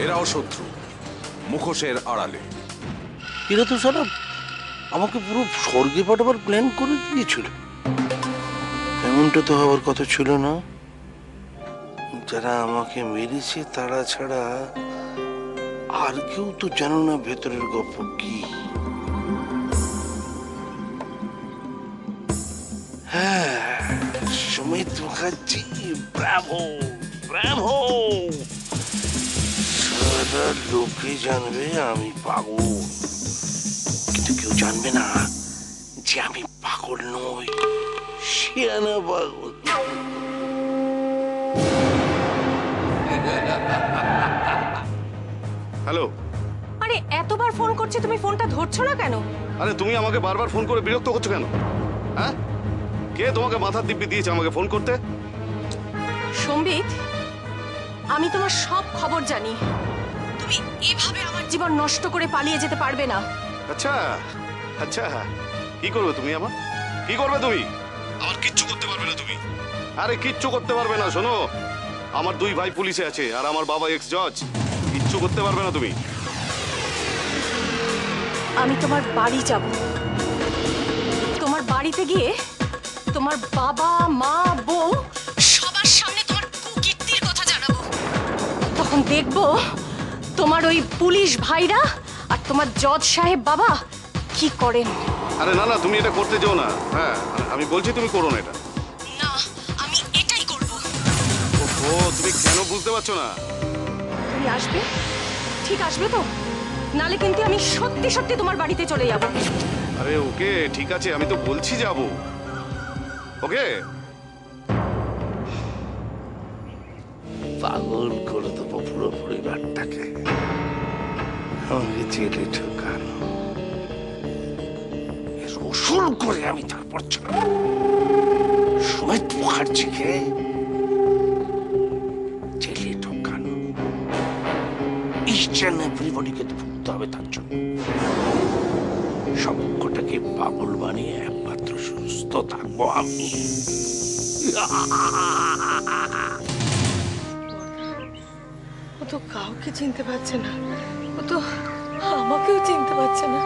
এরাও শত্রু, মুখোশের আড়ালে। এরা তো সারা আমাকে পুরো স্বর্গে পাঠাবার প্ল্যান করে দিয়েছিল। এমনটা তো হওয়ার কথা ছিল না। যারা আমাকে মেরেছে তারা ছাড়া আর কেউ তো জানো না ভেতরের গল্প কি। হ্যাঁ, সুমিত মুখার্জি, ব্রাভো ব্রাভো। সারা লোকে জানবে আমি পাগল, কিন্তু কেউ জানবে না যে আমি পাগল নই, শিয়ানা পাগল। হ্যালো। আরে এতবার ফোন করছি, তুমি ফোনটা ধরছো না কেন? আরে তুমি আমাকে বারবার ফোন করে বিরক্ত করছো কেন? হ্যাঁ, কে তোমাকে মাথার দিব্যি দিয়েছে আমাকে ফোন করতে? সম্বিত, আমি তোমার সব খবর জানি। তুমি এভাবে আমার জীবন নষ্ট করে পালিয়ে যেতে পারবে না। আচ্ছা আচ্ছা, কি করবে তুমি? আমার কি করবে তুমি? আমার কিচ্ছু করতে পারবে না তুমি। আরে কিচ্ছু করতে পারবে না। শোনো, আমার দুই ভাই পুলিশে আছে আর আমার বাবা এক্স জজ। কিচ্ছু করতে পারবে না তুমি। আমি তোমার বাড়ি যাব, তোমার বাড়িতে গিয়ে তোমার বাবা মা বউ সবার সামনে তোমার কুকীর্তির কথা জানাবো। তখন দেখবো তোমার ওই পুলিশ ভাইরা আর তোমার জজ সাহেব বাবা কি করেন। আরে না না, তুমি এটা করতে যেও না। হ্যাঁ, আমি বলছি তুমি করো না এটা। না, আমি এটাই করব। ও, তুমি কেন বুঝতে পারছো না? তুমি আসবে, ঠিক আসবে তো? নালে কিন্তু আমি সত্যি সত্যি তোমার বাড়িতে চলে যাব। আরে ওকে, ঠিক আছে, আমি তো বলছি যাব। ওকে, পাগল করে দেবো পুরো পরিবারটাকে। আমাকে জেলে ঢোকানো, রসুল করে আমি তারপর সুমিত মুখার্জিকে জেলে ঢোকানো। ইচ এন্ড এভরিবডিকে ভুগতে হবে তার জন্য। সবকটাকে পাগল বানিয়ে একমাত্র সুস্থ থাকবো আমি। ও তো কাউকে চিনতে পারছে না, ও তো আমাকেও চিনতে পারছে না।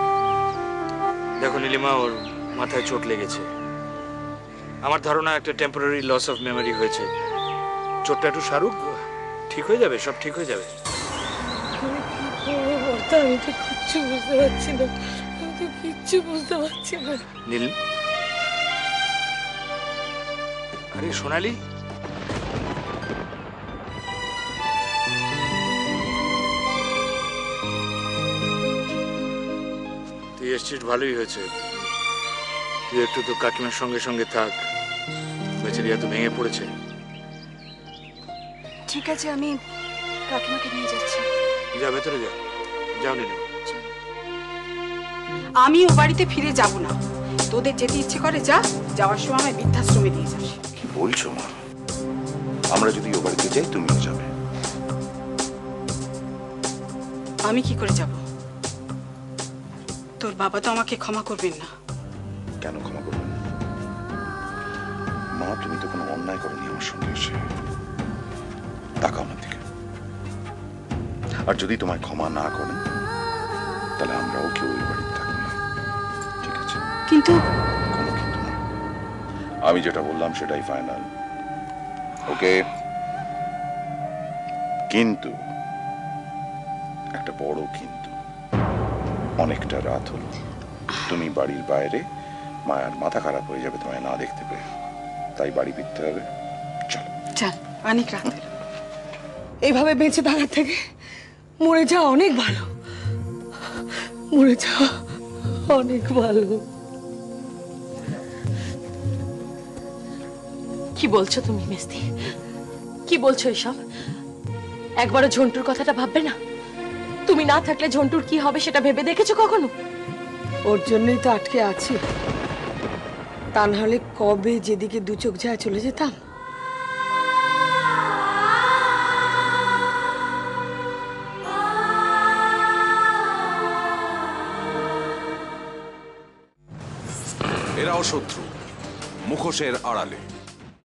দেখো নীলিমা, ওর মাথায় চোট লেগেছে। আমার ধারণা একটা টেম্পোরারি লস অফ মেমোরি হয়েছে। চোটটা একটু সারুক, ঠিক হয়ে যাবে, সব ঠিক হয়ে যাবে। আমি তো কিচ্ছু বুঝতে পারছি না, আমি তো কিচ্ছু বুঝতে পারছি না। নীল, আরে সোনালি, তুই এসছিস ভালোই হয়েছে। তুই একটু তো কাকিমার সঙ্গে সঙ্গে থাক, বেচারি এত ভেঙে পড়েছে। ঠিক আছে, আমি কাকিমাকে নিয়ে যাচ্ছি। যা ভেতরে যা, যাও নীলিমা। আমি ও বাড়িতে ফিরে যাব না। তোদের যেতে ইচ্ছে করে যা, যাওয়ার সময় আমায় বৃদ্ধাশ্রমে দিয়ে যাস। কি বলছো মা? আমরা যদি ও বাড়িতে যাই তুমিও যাবে? আমি কি করে যাব? তোর বাবা তো আমাকে ক্ষমা করবেন না। কেন ক্ষমা করবেন না? মা, তুমি তো কোনো অন্যায় করনি আমার সঙ্গে এসে। তাকাও আমার দিকে। আর যদি তোমায় ক্ষমা না করেন তাহলে আমরাও কেউ ওই বাড়িতে থাকবো না, ঠিক আছে? কিন্তু কোনো কিন্তু না, আমি যেটা বললাম সেটাই ফাইনাল। ওকে? কিন্তু একটা বড় কিন্তু। অনেকটা রাত হলো, তুমি বাড়ির বাইরে, মায়ের মাথা খারাপ হয়ে যাবে তোমায় না দেখতে পেয়ে। তাই বাড়ি ফিরতে হবে। চলো চল, অনেক রাত হলো। এইভাবে বেঁচে থাকার থেকে মরে যাওয়া অনেক ভালো। মরে যাওয়া অনেক ভালো। কি বলছো তুমি মেস্তি? কি বলছো এসব? একবারও ঝন্টুর কথাটা ভাববে না? তুমি না থাকলে ঝন্টুর কি হবে সেটা ভেবে দেখেছো কখনো? ওর জন্যই তো আটকে আছি, তা নাহলে কবে যেদিকে দু চোখ যায় চলে যেতাম। এরাও শত্রু, মুখোশের আড়ালে।